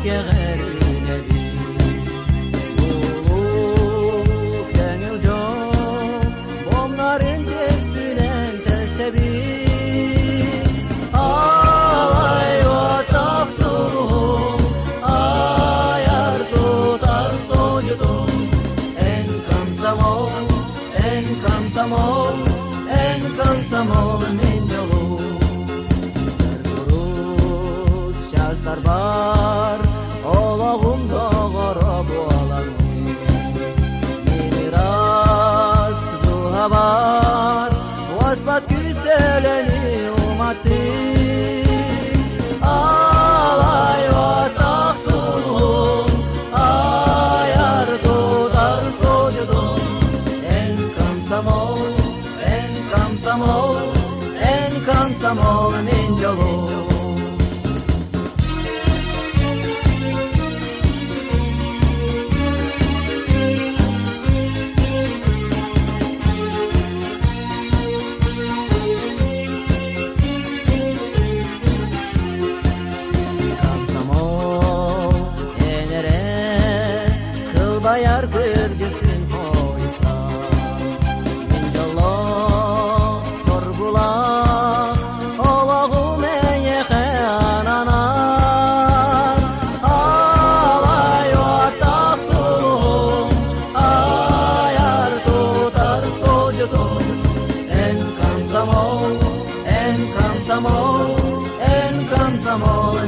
geğerlebi Gönül can Bomların destülen tersebi Alay vatak suluğum Ayar tutar socudum En kamsamol min yolu Duruz şahslar var Olağımda qarab olanım Miras duha var Vasbat güzeleni umatı Alay vatak suluğum Ayar tutar socudum En kamsamol min yolu Kamsamol enere kıl bayar kırcıkın hoysa Min yolu sorgula En kamsamol